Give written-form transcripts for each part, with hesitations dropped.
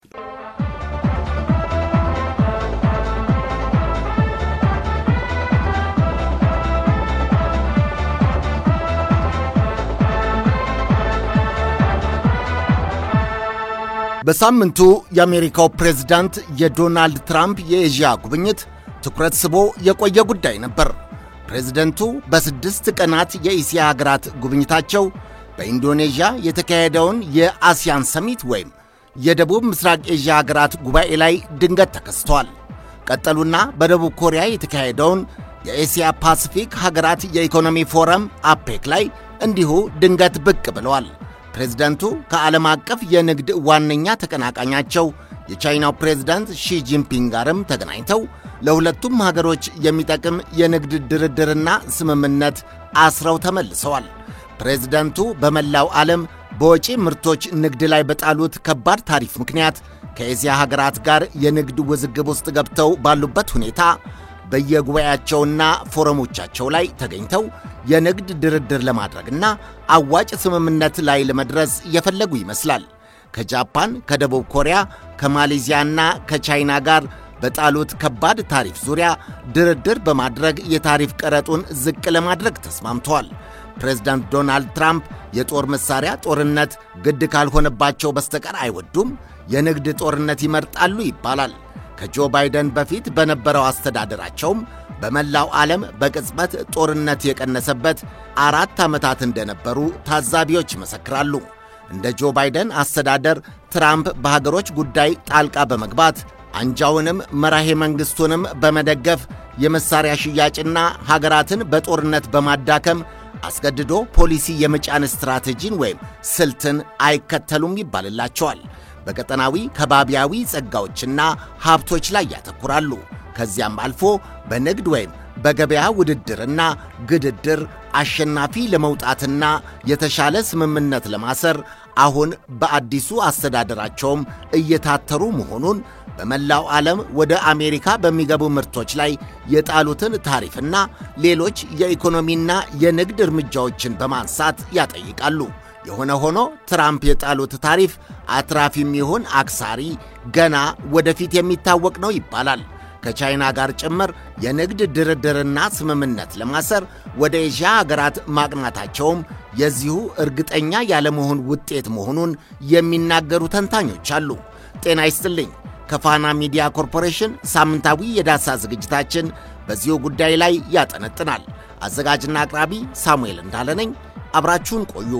በሳምንቱ የአሜሪካው ፕሬዝዳንት የዶናልድ ትራምፕ የኤዥያ ጉብኝት ትኩረት ስቦ የቆየ ጉዳይ ነበር። ፕሬዝዳንቱ በ6 ቀናት የእስያ ሀገራት ጉብኝታቸው በኢንዶኔዥያ የተካሄደውን የአሲያን ሰሚት ወይም የደቡብ ምስራቅ ኤዥያ ሀገራት ጉባኤ ላይ ድንገት ተከስተዋል። ቀጠሉና በደቡብ ኮሪያ የተካሄደውን የኤስያ ፓሲፊክ ሀገራት የኢኮኖሚ ፎረም አፔክ ላይ እንዲሁ ድንገት ብቅ ብለዋል። ፕሬዝዳንቱ ከዓለም አቀፍ የንግድ ዋነኛ ተቀናቃኛቸው የቻይናው ፕሬዝዳንት ሺ ጂንፒንግ ጋርም ተገናኝተው ለሁለቱም ሀገሮች የሚጠቅም የንግድ ድርድርና ስምምነት አስረው ተመልሰዋል። ፕሬዝዳንቱ በመላው ዓለም በወጪ ምርቶች ንግድ ላይ በጣሉት ከባድ ታሪፍ ምክንያት ከኤስያ ሀገራት ጋር የንግድ ውዝግብ ውስጥ ገብተው ባሉበት ሁኔታ በየጉባኤያቸውና ፎረሞቻቸው ላይ ተገኝተው የንግድ ድርድር ለማድረግና አዋጭ ስምምነት ላይ ለመድረስ የፈለጉ ይመስላል። ከጃፓን፣ ከደቡብ ኮሪያ፣ ከማሌዚያና ከቻይና ጋር በጣሉት ከባድ ታሪፍ ዙሪያ ድርድር በማድረግ የታሪፍ ቀረጡን ዝቅ ለማድረግ ተስማምተዋል። ፕሬዝዳንት ዶናልድ ትራምፕ የጦር መሳሪያ ጦርነት ግድ ካልሆነባቸው በስተቀር አይወዱም፣ የንግድ ጦርነት ይመርጣሉ ይባላል። ከጆ ባይደን በፊት በነበረው አስተዳደራቸውም በመላው ዓለም በቅጽበት ጦርነት የቀነሰበት 4 ዓመታት እንደነበሩ ታዛቢዎች ይመሰክራሉ። እንደ ጆ ባይደን አስተዳደር ትራምፕ በሀገሮች ጉዳይ ጣልቃ በመግባት አንጃውንም መራሄ መንግሥቱንም በመደገፍ የመሳሪያ ሽያጭና ሀገራትን በጦርነት በማዳከም አስገድዶ ፖሊሲ የመጫን ስትራቴጂን ወይም ስልትን አይከተሉም ይባልላቸዋል። በቀጠናዊ ከባቢያዊ ጸጋዎችና ሀብቶች ላይ ያተኩራሉ። ከዚያም አልፎ በንግድ ወይም በገበያ ውድድርና ግድድር አሸናፊ ለመውጣትና የተሻለ ስምምነት ለማሰር አሁን በአዲሱ አስተዳደራቸውም እየታተሩ መሆኑን በመላው ዓለም ወደ አሜሪካ በሚገቡ ምርቶች ላይ የጣሉትን ታሪፍና ሌሎች የኢኮኖሚና የንግድ እርምጃዎችን በማንሳት ያጠይቃሉ። የሆነ ሆኖ ትራምፕ የጣሉት ታሪፍ አትራፊም ይሁን አክሳሪ ገና ወደፊት የሚታወቅ ነው ይባላል። ከቻይና ጋር ጭምር የንግድ ድርድርና ስምምነት ለማሰር ወደ ኤዥያ ሀገራት ማቅናታቸውም የዚሁ እርግጠኛ ያለመሆን ውጤት መሆኑን የሚናገሩ ተንታኞች አሉ። ጤና ይስጥልኝ። ከፋና ሚዲያ ኮርፖሬሽን ሳምንታዊ የዳሳ ዝግጅታችን በዚሁ ጉዳይ ላይ ያጠነጥናል። አዘጋጅና አቅራቢ ሳሙኤል እንዳለ ነኝ። አብራችሁን ቆዩ።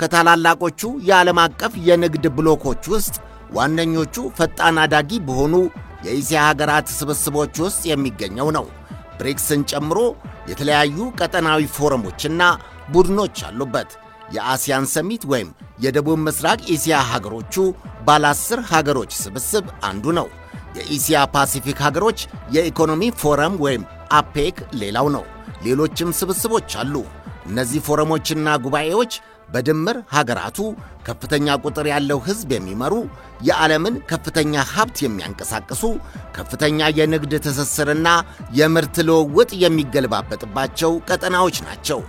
ከታላላቆቹ የዓለም አቀፍ የንግድ ብሎኮች ውስጥ ዋነኞቹ ፈጣን አዳጊ በሆኑ የእስያ ሀገራት ስብስቦች ውስጥ የሚገኘው ነው። ብሪክስን ጨምሮ የተለያዩ ቀጠናዊ ፎረሞችና ቡድኖች አሉበት። የአሲያን ሰሚት ወይም የደቡብ ምስራቅ እስያ ሀገሮቹ ባለ 10 ሀገሮች ስብስብ አንዱ ነው። የእስያ ፓሲፊክ ሀገሮች የኢኮኖሚ ፎረም ወይም አፔክ ሌላው ነው። ሌሎችም ስብስቦች አሉ። እነዚህ ፎረሞችና ጉባኤዎች በድምር ሀገራቱ ከፍተኛ ቁጥር ያለው ሕዝብ የሚመሩ፣ የዓለምን ከፍተኛ ሀብት የሚያንቀሳቅሱ፣ ከፍተኛ የንግድ ትስስርና የምርት ልውውጥ የሚገለባበጥባቸው ቀጠናዎች ናቸው።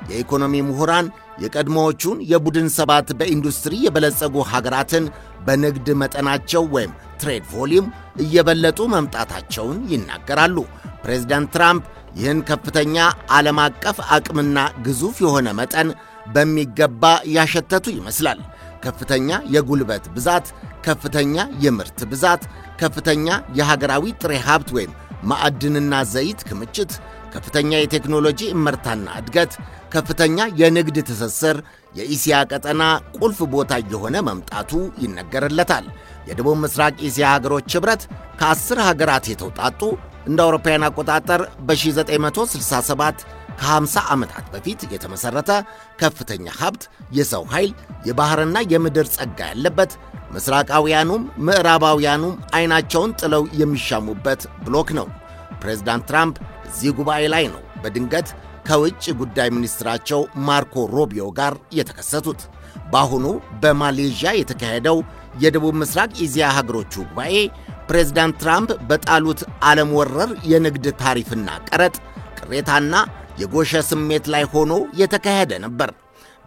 የኢኮኖሚ ምሁራን የቀድሞዎቹን የቡድን 7 በኢንዱስትሪ የበለጸጉ ሀገራትን በንግድ መጠናቸው ወይም ትሬድ ቮሊዩም እየበለጡ መምጣታቸውን ይናገራሉ። ፕሬዝዳንት ትራምፕ ይህን ከፍተኛ ዓለም አቀፍ አቅምና ግዙፍ የሆነ መጠን በሚገባ ያሸተቱ ይመስላል። ከፍተኛ የጉልበት ብዛት፣ ከፍተኛ የምርት ብዛት፣ ከፍተኛ የሀገራዊ ጥሬ ሀብት ወይም ማዕድንና ዘይት ክምችት፣ ከፍተኛ የቴክኖሎጂ እመርታና እድገት፣ ከፍተኛ የንግድ ትስስር የእስያ ቀጠና ቁልፍ ቦታ የሆነ መምጣቱ ይነገርለታል። የደቡብ ምስራቅ እስያ ሀገሮች ኅብረት ከ10 ሀገራት የተውጣጡ እንደ አውሮፓውያን አቆጣጠር በ1967 ከ50 ዓመታት በፊት የተመሠረተ ከፍተኛ ሀብት፣ የሰው ኃይል፣ የባሕርና የምድር ጸጋ ያለበት ምስራቃውያኑም ምዕራባውያኑም ዐይናቸውን ጥለው የሚሻሙበት ብሎክ ነው። ፕሬዝዳንት ትራምፕ እዚህ ጉባኤ ላይ ነው በድንገት ከውጭ ጉዳይ ሚኒስትራቸው ማርኮ ሩቢዮ ጋር የተከሰቱት። በአሁኑ በማሌዥያ የተካሄደው የደቡብ ምስራቅ እስያ ሀገሮቹ ጉባኤ ፕሬዝዳንት ትራምፕ በጣሉት ዓለም ወረር የንግድ ታሪፍና ቀረጥ ቅሬታና የጎሸ ስሜት ላይ ሆኖ የተካሄደ ነበር።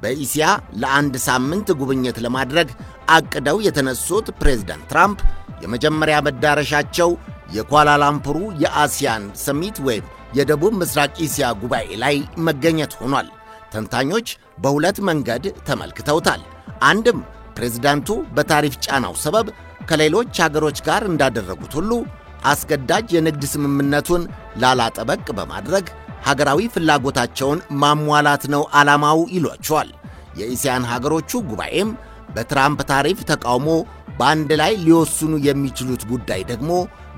በኢሲያ ለአንድ ሳምንት ጉብኝት ለማድረግ አቅደው የተነሱት ፕሬዝዳንት ትራምፕ የመጀመሪያ መዳረሻቸው የኳላላምፑሩ የአሲያን ሰሚት ወይም የደቡብ ምስራቅ እስያ ጉባኤ ላይ መገኘት ሆኗል። ተንታኞች በሁለት መንገድ ተመልክተውታል። አንድም ፕሬዝዳንቱ በታሪፍ ጫናው ሰበብ ከሌሎች ሀገሮች ጋር እንዳደረጉት ሁሉ አስገዳጅ የንግድ ስምምነቱን ላላጠበቅ በማድረግ ሀገራዊ ፍላጎታቸውን ማሟላት ነው ዓላማው ይሏቸዋል። የእስያን ሀገሮቹ ጉባኤም በትራምፕ ታሪፍ ተቃውሞ በአንድ ላይ ሊወስኑ የሚችሉት ጉዳይ ደግሞ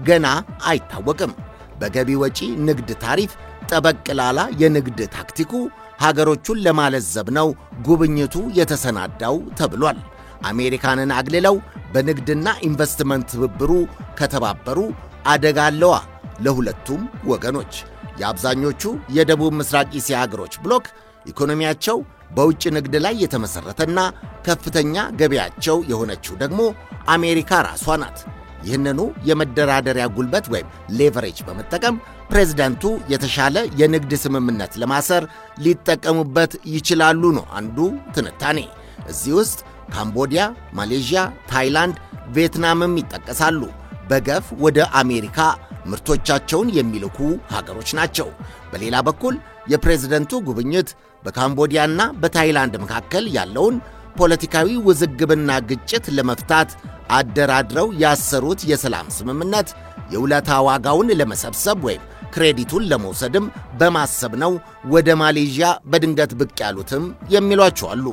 ገና አይታወቅም። በገቢ ወጪ ንግድ ታሪፍ ጠበቅ ላላ የንግድ ታክቲኩ ሀገሮቹን ለማለዘብ ነው ጉብኝቱ የተሰናዳው ተብሏል። አሜሪካንን አግልለው በንግድና ኢንቨስትመንት ትብብሩ ከተባበሩ አደጋ አለዋ ለሁለቱም ወገኖች። የአብዛኞቹ የደቡብ ምስራቅ እስያ ሀገሮች ብሎክ ኢኮኖሚያቸው በውጭ ንግድ ላይ የተመሠረተና ከፍተኛ ገበያቸው የሆነችው ደግሞ አሜሪካ ራሷ ናት። ይህንኑ የመደራደሪያ ጉልበት ወይም ሌቨሬጅ በመጠቀም ፕሬዝዳንቱ የተሻለ የንግድ ስምምነት ለማሰር ሊጠቀሙበት ይችላሉ ነው አንዱ ትንታኔ። እዚህ ውስጥ ካምቦዲያ፣ ማሌዥያ፣ ታይላንድ፣ ቪየትናምም ይጠቀሳሉ። በገፍ ወደ አሜሪካ ምርቶቻቸውን የሚልኩ ሀገሮች ናቸው። በሌላ በኩል የፕሬዝደንቱ ጉብኝት በካምቦዲያና በታይላንድ መካከል ያለውን ፖለቲካዊ ውዝግብና ግጭት ለመፍታት አደራድረው ያሰሩት የሰላም ስምምነት የውለታ ዋጋውን ለመሰብሰብ ወይም ክሬዲቱን ለመውሰድም በማሰብ ነው ወደ ማሌዥያ በድንገት ብቅ ያሉትም የሚሏቸው አሉ።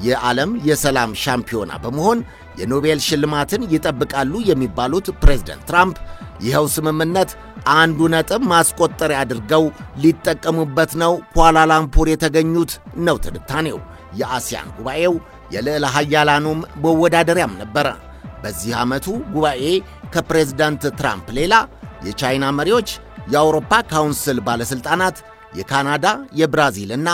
የዓለም የሰላም ሻምፒዮና በመሆን የኖቤል ሽልማትን ይጠብቃሉ የሚባሉት ፕሬዝዳንት ትራምፕ ይኸው ስምምነት አንዱ ነጥብ ማስቆጠሪያ አድርገው ሊጠቀሙበት ነው ኳላላምፑር የተገኙት ነው ትንታኔው። የአሲያን ጉባኤው የልዕለ ኃያላኑም መወዳደሪያም ነበረ። በዚህ ዓመቱ ጉባኤ ከፕሬዝዳንት ትራምፕ ሌላ የቻይና መሪዎች፣ የአውሮፓ ካውንስል ባለሥልጣናት፣ የካናዳ፣ የብራዚልና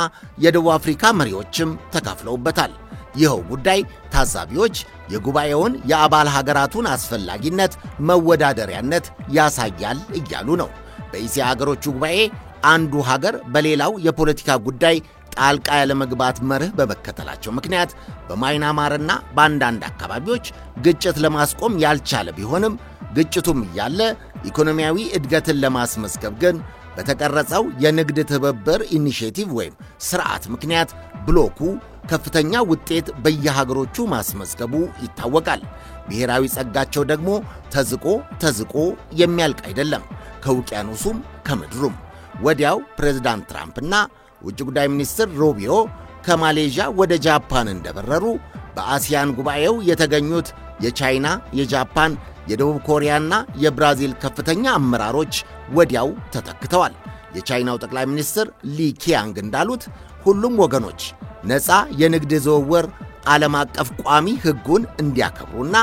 የደቡብ አፍሪካ መሪዎችም ተካፍለውበታል። ይኸው ጉዳይ ታዛቢዎች የጉባኤውን የአባል ሀገራቱን አስፈላጊነት፣ መወዳደሪያነት ያሳያል እያሉ ነው። በእስያ ሀገሮቹ ጉባኤ አንዱ ሀገር በሌላው የፖለቲካ ጉዳይ ጣልቃ ያለመግባት መርህ በመከተላቸው ምክንያት በማይናማርና በአንዳንድ አካባቢዎች ግጭት ለማስቆም ያልቻለ ቢሆንም ግጭቱም እያለ ኢኮኖሚያዊ እድገትን ለማስመዝገብ ግን በተቀረጸው የንግድ ትብብር ኢኒሼቲቭ ወይም ስርዓት ምክንያት ብሎኩ ከፍተኛ ውጤት በየሀገሮቹ ማስመዝገቡ ይታወቃል። ብሔራዊ ጸጋቸው ደግሞ ተዝቆ የሚያልቅ አይደለም፣ ከውቅያኖሱም ከምድሩም። ወዲያው ፕሬዝዳንት ትራምፕና ውጭ ጉዳይ ሚኒስትር ሩቢዮ ከማሌዥያ ወደ ጃፓን እንደበረሩ በአሲያን ጉባኤው የተገኙት የቻይና፣ የጃፓን፣ የደቡብ ኮሪያና የብራዚል ከፍተኛ አመራሮች ወዲያው ተተክተዋል። የቻይናው ጠቅላይ ሚኒስትር ሊ ኪያንግ እንዳሉት ሁሉም ወገኖች ነፃ የንግድ ዝውውር ዓለም አቀፍ ቋሚ ሕጉን እንዲያከብሩና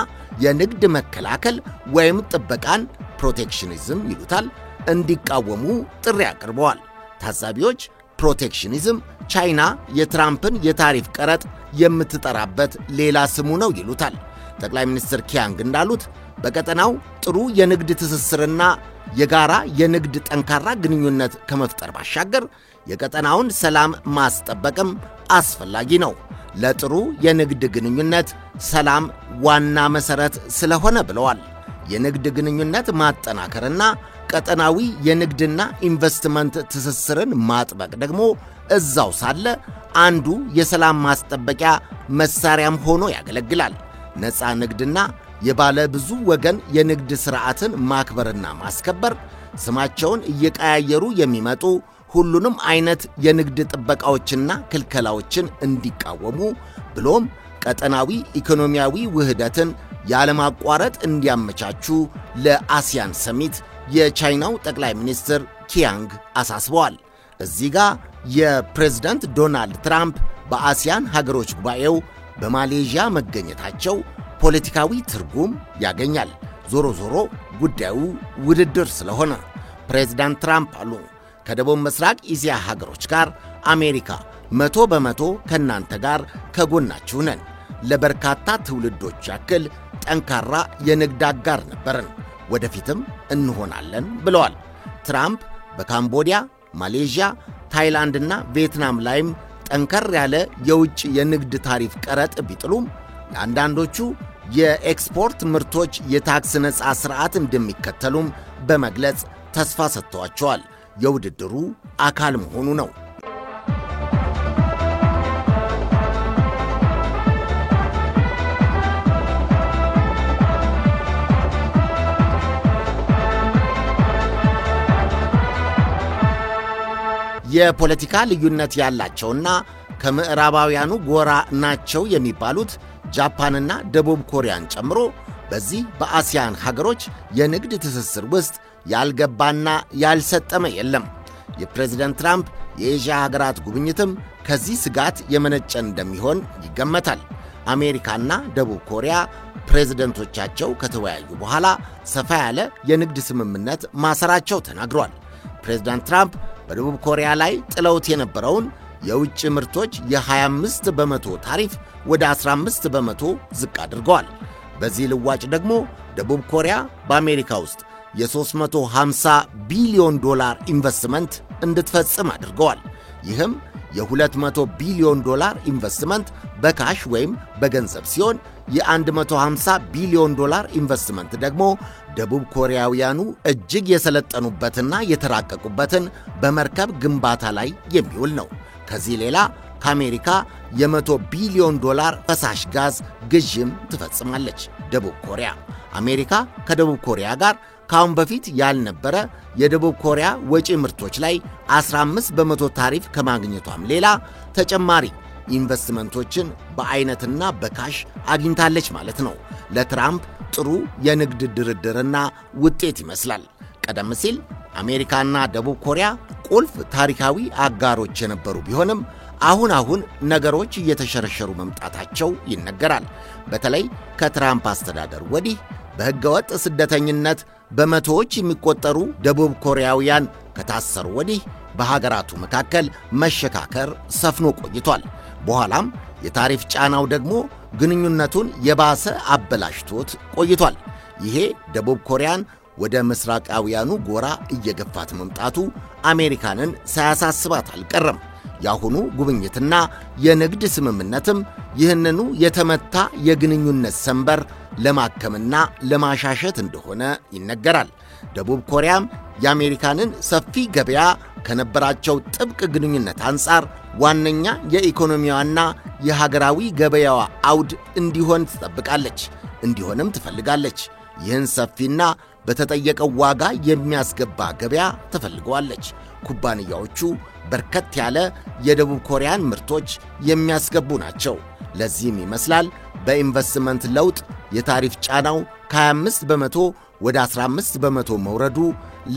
የንግድ መከላከል ወይም ጥበቃን ፕሮቴክሽኒዝም ይሉታል እንዲቃወሙ ጥሪ አቅርበዋል። ታዛቢዎች ፕሮቴክሽኒዝም ቻይና የትራምፕን የታሪፍ ቀረጥ የምትጠራበት ሌላ ስሙ ነው ይሉታል። ጠቅላይ ሚኒስትር ኪያንግ እንዳሉት በቀጠናው ጥሩ የንግድ ትስስርና የጋራ የንግድ ጠንካራ ግንኙነት ከመፍጠር ባሻገር የቀጠናውን ሰላም ማስጠበቅም አስፈላጊ ነው። ለጥሩ የንግድ ግንኙነት ሰላም ዋና መሠረት ስለሆነ ብለዋል። የንግድ ግንኙነት ማጠናከርና ቀጠናዊ የንግድና ኢንቨስትመንት ትስስርን ማጥበቅ ደግሞ እዛው ሳለ አንዱ የሰላም ማስጠበቂያ መሳሪያም ሆኖ ያገለግላል። ነፃ ንግድና የባለ ብዙ ወገን የንግድ ሥርዓትን ማክበርና ማስከበር ስማቸውን እየቀያየሩ የሚመጡ ሁሉንም አይነት የንግድ ጥበቃዎችና ክልከላዎችን እንዲቃወሙ ብሎም ቀጠናዊ ኢኮኖሚያዊ ውህደትን ያለማቋረጥ እንዲያመቻቹ ለአሲያን ሰሚት የቻይናው ጠቅላይ ሚኒስትር ኪያንግ አሳስበዋል። እዚህ ጋር የፕሬዝዳንት ዶናልድ ትራምፕ በአሲያን ሀገሮች ጉባኤው በማሌዥያ መገኘታቸው ፖለቲካዊ ትርጉም ያገኛል። ዞሮ ዞሮ ጉዳዩ ውድድር ስለሆነ ፕሬዝዳንት ትራምፕ አሉ ከደቡብ ምስራቅ እስያ ሀገሮች ጋር አሜሪካ 100% ከናንተ ጋር ከጎናችሁ ነን። ለበርካታ ትውልዶች ያክል ጠንካራ የንግድ አጋር ነበርን። ወደፊትም እንሆናለን ብለዋል። ትራምፕ በካምቦዲያ፣ ማሌዥያ፣ ታይላንድና ቪየትናም ላይም ጠንከር ያለ የውጭ የንግድ ታሪፍ ቀረጥ ቢጥሉም ለአንዳንዶቹ የኤክስፖርት ምርቶች የታክስ ነፃ ሥርዓት እንደሚከተሉም በመግለጽ ተስፋ ሰጥተዋቸዋል። የውድድሩ አካል መሆኑ ነው። የፖለቲካ ልዩነት ያላቸውና ከምዕራባውያኑ ጎራ ናቸው የሚባሉት ጃፓንና ደቡብ ኮሪያን ጨምሮ በዚህ በአሲያን ሀገሮች የንግድ ትስስር ውስጥ ያልገባና ያልሰጠመ የለም። የፕሬዝደንት ትራምፕ የኤዥያ ሀገራት ጉብኝትም ከዚህ ስጋት የመነጨ እንደሚሆን ይገመታል። አሜሪካና ደቡብ ኮሪያ ፕሬዝደንቶቻቸው ከተወያዩ በኋላ ሰፋ ያለ የንግድ ስምምነት ማሰራቸው ተናግሯል። ፕሬዝዳንት ትራምፕ በደቡብ ኮሪያ ላይ ጥለውት የነበረውን የውጭ ምርቶች የ25 በመቶ ታሪፍ ወደ 15 በመቶ ዝቅ አድርገዋል። በዚህ ልዋጭ ደግሞ ደቡብ ኮሪያ በአሜሪካ ውስጥ የ350 ቢሊዮን ዶላር ኢንቨስትመንት እንድትፈጽም አድርገዋል። ይህም የ200 ቢሊዮን ዶላር ኢንቨስትመንት በካሽ ወይም በገንዘብ ሲሆን የ150 ቢሊዮን ዶላር ኢንቨስትመንት ደግሞ ደቡብ ኮሪያውያኑ እጅግ የሰለጠኑበትና የተራቀቁበትን በመርከብ ግንባታ ላይ የሚውል ነው። ከዚህ ሌላ ከአሜሪካ የ100 ቢሊዮን ዶላር ፈሳሽ ጋዝ ግዥም ትፈጽማለች ደቡብ ኮሪያ። አሜሪካ ከደቡብ ኮሪያ ጋር ካሁን በፊት ያልነበረ የደቡብ ኮሪያ ወጪ ምርቶች ላይ 15 በመቶ ታሪፍ ከማግኘቷም ሌላ ተጨማሪ ኢንቨስትመንቶችን በአይነትና በካሽ አግኝታለች ማለት ነው። ለትራምፕ ጥሩ የንግድ ድርድርና ውጤት ይመስላል። ቀደም ሲል አሜሪካና ደቡብ ኮሪያ ቁልፍ ታሪካዊ አጋሮች የነበሩ ቢሆንም አሁን ነገሮች እየተሸረሸሩ መምጣታቸው ይነገራል። በተለይ ከትራምፕ አስተዳደር ወዲህ በሕገወጥ ስደተኝነት በመቶዎች የሚቆጠሩ ደቡብ ኮሪያውያን ከታሰሩ ወዲህ በሀገራቱ መካከል መሸካከር ሰፍኖ ቆይቷል። በኋላም የታሪፍ ጫናው ደግሞ ግንኙነቱን የባሰ አበላሽቶት ቆይቷል። ይሄ ደቡብ ኮሪያን ወደ ምስራቃውያኑ ጎራ እየገፋት መምጣቱ አሜሪካንን ሳያሳስባት አልቀረም። የአሁኑ ጉብኝትና የንግድ ስምምነትም ይህንኑ የተመታ የግንኙነት ሰንበር ለማከምና ለማሻሸት እንደሆነ ይነገራል። ደቡብ ኮሪያም የአሜሪካንን ሰፊ ገበያ ከነበራቸው ጥብቅ ግንኙነት አንጻር ዋነኛ የኢኮኖሚዋና የሀገራዊ ገበያዋ አውድ እንዲሆን ትጠብቃለች፣ እንዲሆንም ትፈልጋለች። ይህን ሰፊና በተጠየቀው ዋጋ የሚያስገባ ገበያ ትፈልገዋለች። ኩባንያዎቹ በርከት ያለ የደቡብ ኮሪያን ምርቶች የሚያስገቡ ናቸው። ለዚህም ይመስላል በኢንቨስትመንት ለውጥ የታሪፍ ጫናው ከ25 በመቶ ወደ 15 በመቶ መውረዱ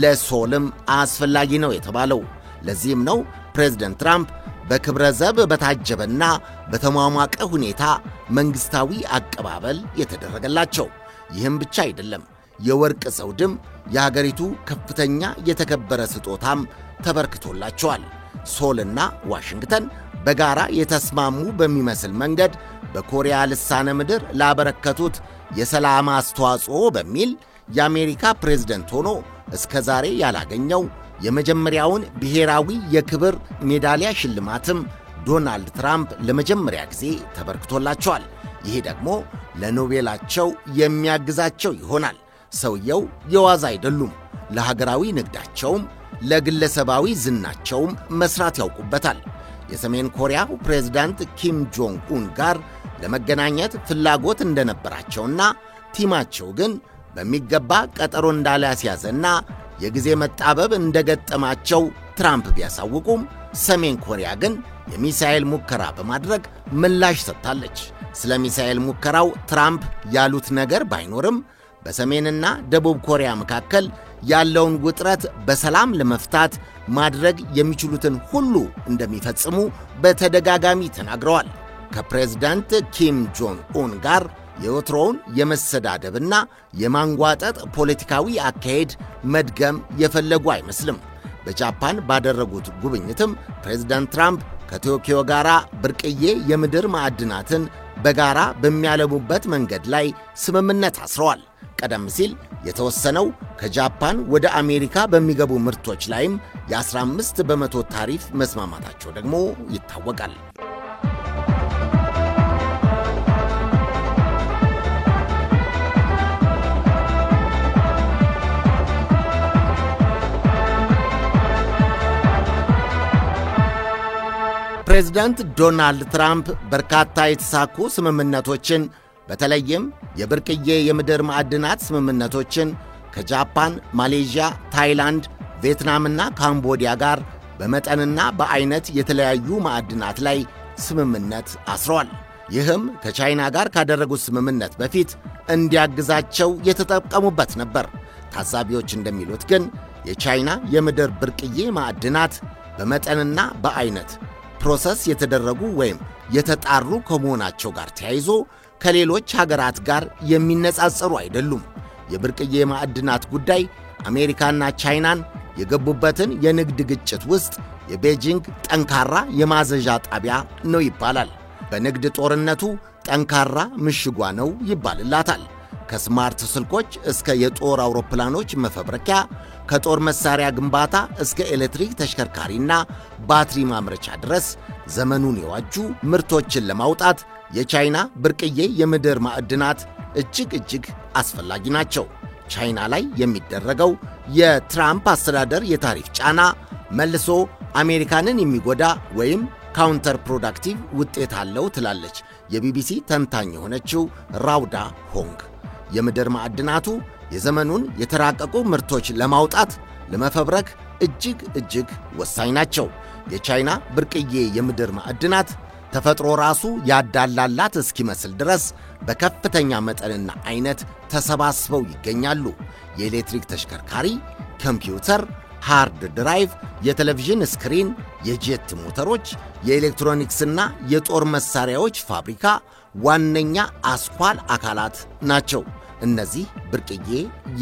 ለሶልም አስፈላጊ ነው የተባለው። ለዚህም ነው ፕሬዝደንት ትራምፕ በክብረ ዘብ በታጀበና በተሟሟቀ ሁኔታ መንግሥታዊ አቀባበል የተደረገላቸው። ይህም ብቻ አይደለም፣ የወርቅ ዘውድም የሀገሪቱ ከፍተኛ የተከበረ ስጦታም ተበርክቶላቸዋል። ሶልና ዋሽንግተን በጋራ የተስማሙ በሚመስል መንገድ በኮሪያ ልሳነ ምድር ላበረከቱት የሰላም አስተዋጽኦ በሚል የአሜሪካ ፕሬዝደንት ሆኖ እስከ ዛሬ ያላገኘው የመጀመሪያውን ብሔራዊ የክብር ሜዳሊያ ሽልማትም ዶናልድ ትራምፕ ለመጀመሪያ ጊዜ ተበርክቶላቸዋል። ይሄ ደግሞ ለኖቤላቸው የሚያግዛቸው ይሆናል። ሰውየው የዋዛ አይደሉም። ለሀገራዊ ንግዳቸውም ለግለሰባዊ ዝናቸውም መስራት ያውቁበታል። የሰሜን ኮሪያው ፕሬዝዳንት ኪም ጆንግ ኡን ጋር ለመገናኘት ፍላጎት እንደነበራቸውና ቲማቸው ግን በሚገባ ቀጠሮ እንዳላስያዘና የጊዜ መጣበብ እንደገጠማቸው ትራምፕ ቢያሳውቁም ሰሜን ኮሪያ ግን የሚሳኤል ሙከራ በማድረግ ምላሽ ሰጥታለች። ስለ ሚሳኤል ሙከራው ትራምፕ ያሉት ነገር ባይኖርም በሰሜንና ደቡብ ኮሪያ መካከል ያለውን ውጥረት በሰላም ለመፍታት ማድረግ የሚችሉትን ሁሉ እንደሚፈጽሙ በተደጋጋሚ ተናግረዋል። ከፕሬዝዳንት ኪም ጆንግ ኡን ጋር የወትሮውን የመሰዳደብና የማንጓጠጥ ፖለቲካዊ አካሄድ መድገም የፈለጉ አይመስልም። በጃፓን ባደረጉት ጉብኝትም ፕሬዝዳንት ትራምፕ ከቶኪዮ ጋር ብርቅዬ የምድር ማዕድናትን በጋራ በሚያለሙበት መንገድ ላይ ስምምነት አስረዋል። ቀደም ሲል የተወሰነው ከጃፓን ወደ አሜሪካ በሚገቡ ምርቶች ላይም የ15 በመቶ ታሪፍ መስማማታቸው ደግሞ ይታወቃል። ፕሬዝዳንት ዶናልድ ትራምፕ በርካታ የተሳኩ ስምምነቶችን በተለይም የብርቅዬ የምድር ማዕድናት ስምምነቶችን ከጃፓን፣ ማሌዥያ፣ ታይላንድ፣ ቪየትናምና ካምቦዲያ ጋር በመጠንና በአይነት የተለያዩ ማዕድናት ላይ ስምምነት አስረዋል። ይህም ከቻይና ጋር ካደረጉት ስምምነት በፊት እንዲያግዛቸው የተጠቀሙበት ነበር። ታዛቢዎች እንደሚሉት ግን የቻይና የምድር ብርቅዬ ማዕድናት በመጠንና በአይነት ፕሮሰስ የተደረጉ ወይም የተጣሩ ከመሆናቸው ጋር ተያይዞ ከሌሎች ሀገራት ጋር የሚነጻጸሩ አይደሉም። የብርቅዬ ማዕድናት ጉዳይ አሜሪካና ቻይናን የገቡበትን የንግድ ግጭት ውስጥ የቤጂንግ ጠንካራ የማዘዣ ጣቢያ ነው ይባላል። በንግድ ጦርነቱ ጠንካራ ምሽጓ ነው ይባልላታል። ከስማርት ስልኮች እስከ የጦር አውሮፕላኖች መፈብረኪያ፣ ከጦር መሳሪያ ግንባታ እስከ ኤሌክትሪክ ተሽከርካሪና ባትሪ ማምረቻ ድረስ ዘመኑን የዋጁ ምርቶችን ለማውጣት የቻይና ብርቅዬ የምድር ማዕድናት እጅግ አስፈላጊ ናቸው። ቻይና ላይ የሚደረገው የትራምፕ አስተዳደር የታሪፍ ጫና መልሶ አሜሪካንን የሚጎዳ ወይም ካውንተር ፕሮዳክቲቭ ውጤት አለው ትላለች የቢቢሲ ተንታኝ የሆነችው ራውዳ ሆንግ። የምድር ማዕድናቱ የዘመኑን የተራቀቁ ምርቶች ለማውጣት ለመፈብረክ እጅግ ወሳኝ ናቸው። የቻይና ብርቅዬ የምድር ማዕድናት ተፈጥሮ ራሱ ያዳላላት እስኪመስል ድረስ በከፍተኛ መጠንና አይነት ተሰባስበው ይገኛሉ። የኤሌክትሪክ ተሽከርካሪ፣ ኮምፒውተር፣ ሃርድ ድራይቭ፣ የቴሌቪዥን ስክሪን፣ የጄት ሞተሮች፣ የኤሌክትሮኒክስና የጦር መሳሪያዎች ፋብሪካ ዋነኛ አስኳል አካላት ናቸው። እነዚህ ብርቅዬ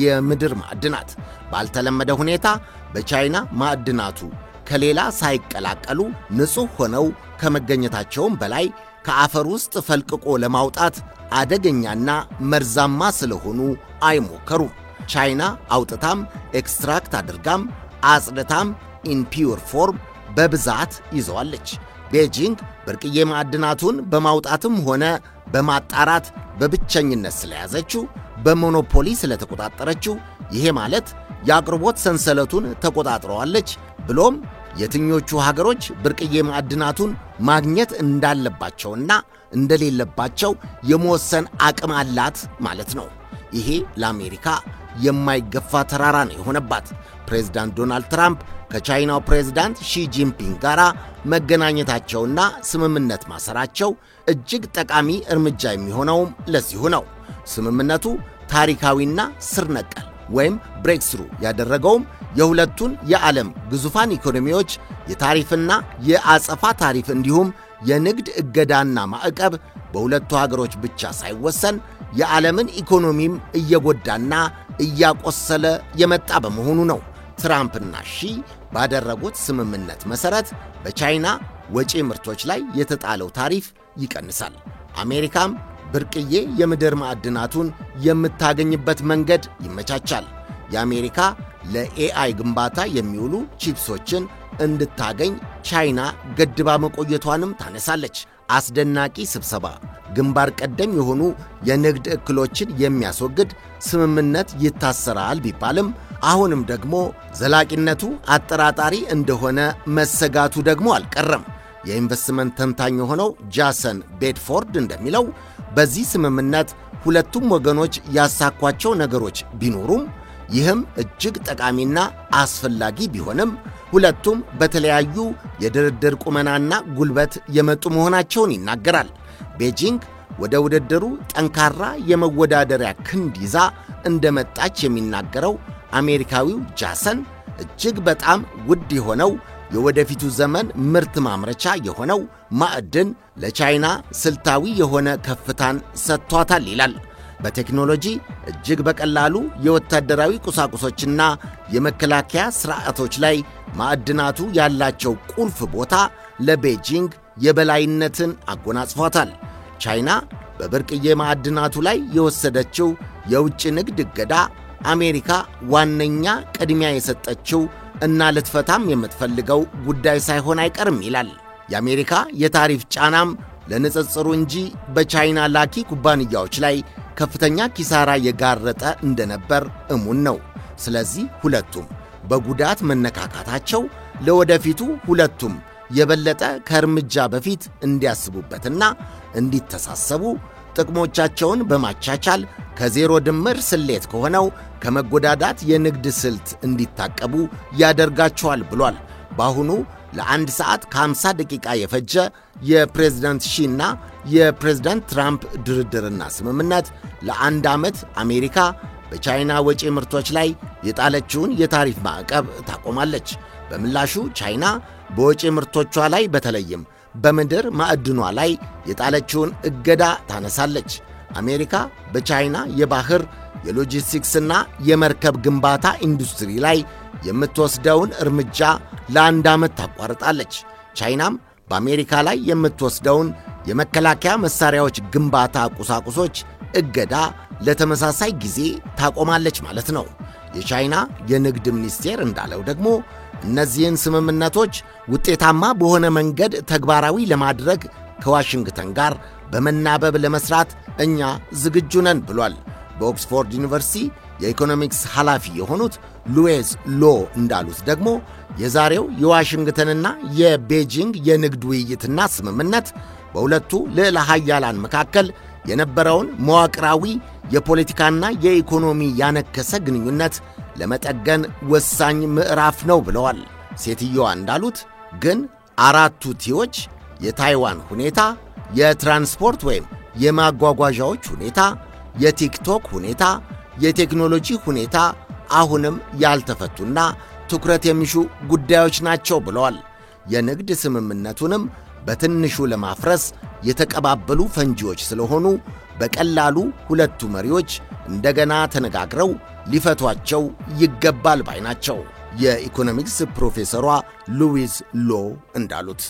የምድር ማዕድናት ባልተለመደ ሁኔታ በቻይና ማዕድናቱ ከሌላ ሳይቀላቀሉ ንጹሕ ሆነው ከመገኘታቸውም በላይ ከአፈር ውስጥ ፈልቅቆ ለማውጣት አደገኛና መርዛማ ስለሆኑ አይሞከሩም። ቻይና አውጥታም ኤክስትራክት አድርጋም አጽድታም ኢንፒውር ፎርም በብዛት ይዘዋለች። ቤጂንግ ብርቅዬ ማዕድናቱን በማውጣትም ሆነ በማጣራት በብቸኝነት ስለያዘችው በሞኖፖሊ ስለተቆጣጠረችው ይሄ ማለት የአቅርቦት ሰንሰለቱን ተቆጣጥረዋለች ብሎም የትኞቹ ሀገሮች ብርቅዬ ማዕድናቱን ማግኘት እንዳለባቸውና እንደሌለባቸው የመወሰን አቅም አላት ማለት ነው። ይሄ ለአሜሪካ የማይገፋ ተራራ ነው የሆነባት። ፕሬዝዳንት ዶናልድ ትራምፕ ከቻይናው ፕሬዝዳንት ሺ ጂንፒንግ ጋር መገናኘታቸውና ስምምነት ማሰራቸው እጅግ ጠቃሚ እርምጃ የሚሆነውም ለዚሁ ነው። ስምምነቱ ታሪካዊና ስር ነቀል ወይም ብሬክስሩ ያደረገውም የሁለቱን የዓለም ግዙፋን ኢኮኖሚዎች የታሪፍና የአጸፋ ታሪፍ እንዲሁም የንግድ እገዳና ማዕቀብ በሁለቱ ሀገሮች ብቻ ሳይወሰን የዓለምን ኢኮኖሚም እየጎዳና እያቆሰለ የመጣ በመሆኑ ነው። ትራምፕና ሺ ባደረጉት ስምምነት መሠረት በቻይና ወጪ ምርቶች ላይ የተጣለው ታሪፍ ይቀንሳል። አሜሪካም ብርቅዬ የምድር ማዕድናቱን የምታገኝበት መንገድ ይመቻቻል። የአሜሪካ ለኤአይ ግንባታ የሚውሉ ቺፕሶችን እንድታገኝ ቻይና ገድባ መቆየቷንም ታነሳለች። አስደናቂ ስብሰባ፣ ግንባር ቀደም የሆኑ የንግድ እክሎችን የሚያስወግድ ስምምነት ይታሰራል ቢባልም አሁንም ደግሞ ዘላቂነቱ አጠራጣሪ እንደሆነ መሰጋቱ ደግሞ አልቀረም። የኢንቨስትመንት ተንታኝ የሆነው ጃሰን ቤድፎርድ እንደሚለው በዚህ ስምምነት ሁለቱም ወገኖች ያሳኳቸው ነገሮች ቢኖሩም ይህም እጅግ ጠቃሚና አስፈላጊ ቢሆንም ሁለቱም በተለያዩ የድርድር ቁመናና ጉልበት የመጡ መሆናቸውን ይናገራል። ቤጂንግ ወደ ውድድሩ ጠንካራ የመወዳደሪያ ክንድ ይዛ እንደመጣች የሚናገረው አሜሪካዊው ጃሰን እጅግ በጣም ውድ የሆነው የወደፊቱ ዘመን ምርት ማምረቻ የሆነው ማዕድን ለቻይና ስልታዊ የሆነ ከፍታን ሰጥቷታል ይላል። በቴክኖሎጂ እጅግ በቀላሉ የወታደራዊ ቁሳቁሶችና የመከላከያ ሥርዓቶች ላይ ማዕድናቱ ያላቸው ቁልፍ ቦታ ለቤጂንግ የበላይነትን አጎናጽፏታል። ቻይና በብርቅዬ ማዕድናቱ ላይ የወሰደችው የውጭ ንግድ እገዳ አሜሪካ ዋነኛ ቅድሚያ የሰጠችው እና ልትፈታም የምትፈልገው ጉዳይ ሳይሆን አይቀርም ይላል። የአሜሪካ የታሪፍ ጫናም ለንጽጽሩ እንጂ በቻይና ላኪ ኩባንያዎች ላይ ከፍተኛ ኪሳራ የጋረጠ እንደነበር እሙን ነው። ስለዚህ ሁለቱም በጉዳት መነካካታቸው ለወደፊቱ ሁለቱም የበለጠ ከእርምጃ በፊት እንዲያስቡበትና እንዲተሳሰቡ ጥቅሞቻቸውን በማቻቻል ከዜሮ ድምር ስሌት ከሆነው ከመጎዳዳት የንግድ ስልት እንዲታቀቡ ያደርጋቸዋል ብሏል። በአሁኑ ለአንድ ሰዓት ከ50 ደቂቃ የፈጀ የፕሬዝዳንት ሺና የፕሬዝዳንት ትራምፕ ድርድርና ስምምነት ለአንድ ዓመት አሜሪካ በቻይና ወጪ ምርቶች ላይ የጣለችውን የታሪፍ ማዕቀብ ታቆማለች። በምላሹ ቻይና በወጪ ምርቶቿ ላይ በተለይም በምድር ማዕድኗ ላይ የጣለችውን እገዳ ታነሳለች። አሜሪካ በቻይና የባህር የሎጂስቲክስና የመርከብ ግንባታ ኢንዱስትሪ ላይ የምትወስደውን እርምጃ ለአንድ ዓመት ታቋርጣለች። ቻይናም በአሜሪካ ላይ የምትወስደውን የመከላከያ መሳሪያዎች ግንባታ ቁሳቁሶች እገዳ ለተመሳሳይ ጊዜ ታቆማለች ማለት ነው። የቻይና የንግድ ሚኒስቴር እንዳለው ደግሞ እነዚህን ስምምነቶች ውጤታማ በሆነ መንገድ ተግባራዊ ለማድረግ ከዋሽንግተን ጋር በመናበብ ለመስራት እኛ ዝግጁ ነን ብሏል። በኦክስፎርድ ዩኒቨርሲቲ የኢኮኖሚክስ ኃላፊ የሆኑት ሉዊስ ሎ እንዳሉት ደግሞ የዛሬው የዋሽንግተንና የቤጂንግ የንግድ ውይይትና ስምምነት በሁለቱ ልዕለ ኃያላን መካከል የነበረውን መዋቅራዊ የፖለቲካና የኢኮኖሚ ያነከሰ ግንኙነት ለመጠገን ወሳኝ ምዕራፍ ነው ብለዋል። ሴትየዋ እንዳሉት ግን አራቱ ቲዎች የታይዋን ሁኔታ፣ የትራንስፖርት ወይም የማጓጓዣዎች ሁኔታ፣ የቲክቶክ ሁኔታ፣ የቴክኖሎጂ ሁኔታ አሁንም ያልተፈቱና ትኩረት የሚሹ ጉዳዮች ናቸው ብለዋል። የንግድ ስምምነቱንም በትንሹ ለማፍረስ የተቀባበሉ ፈንጂዎች ስለሆኑ በቀላሉ ሁለቱ መሪዎች እንደገና ተነጋግረው ሊፈቷቸው ይገባል ባይ ናቸው። የኢኮኖሚክስ ፕሮፌሰሯ ሉዊስ ሎ እንዳሉት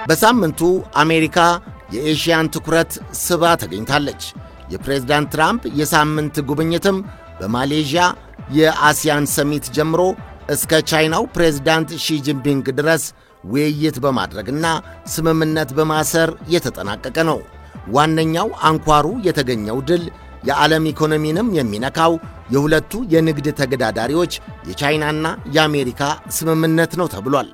በሳምንቱ አሜሪካ የኤሽያን ትኩረት ስባ ተገኝታለች። የፕሬዝዳንት ትራምፕ የሳምንት ጉብኝትም በማሌዥያ የአሲያን ሰሚት ጀምሮ እስከ ቻይናው ፕሬዝዳንት ሺጂንፒንግ ድረስ ውይይት በማድረግና ስምምነት በማሰር የተጠናቀቀ ነው። ዋነኛው አንኳሩ የተገኘው ድል የዓለም ኢኮኖሚንም የሚነካው የሁለቱ የንግድ ተገዳዳሪዎች የቻይናና የአሜሪካ ስምምነት ነው ተብሏል።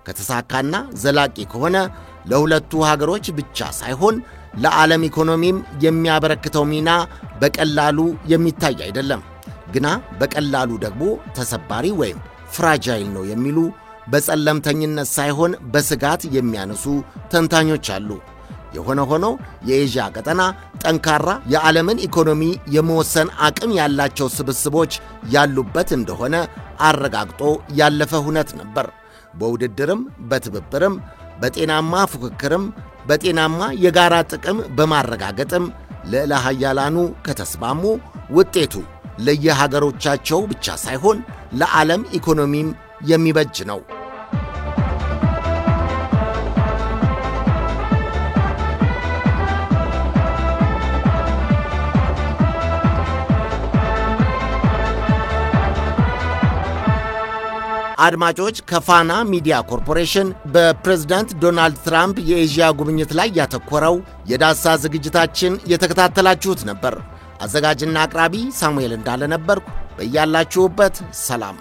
ከተሳካና ዘላቂ ከሆነ ለሁለቱ ሀገሮች ብቻ ሳይሆን ለዓለም ኢኮኖሚም የሚያበረክተው ሚና በቀላሉ የሚታይ አይደለም። ግና በቀላሉ ደግሞ ተሰባሪ ወይም ፍራጃይል ነው የሚሉ በጸለምተኝነት ሳይሆን በስጋት የሚያነሱ ተንታኞች አሉ። የሆነ ሆኖ የኤዥያ ቀጠና ጠንካራ የዓለምን ኢኮኖሚ የመወሰን አቅም ያላቸው ስብስቦች ያሉበት እንደሆነ አረጋግጦ ያለፈ ሁነት ነበር። በውድድርም በትብብርም በጤናማ ፉክክርም በጤናማ የጋራ ጥቅም በማረጋገጥም ልዕለ ኃያላኑ ከተስማሙ ውጤቱ ለየሀገሮቻቸው ብቻ ሳይሆን ለዓለም ኢኮኖሚም የሚበጅ ነው። አድማጮች፣ ከፋና ሚዲያ ኮርፖሬሽን በፕሬዝዳንት ዶናልድ ትራምፕ የኤዥያ ጉብኝት ላይ ያተኮረው የዳሳ ዝግጅታችን የተከታተላችሁት ነበር። አዘጋጅና አቅራቢ ሳሙኤል እንዳለ ነበርኩ። በያላችሁበት ሰላም።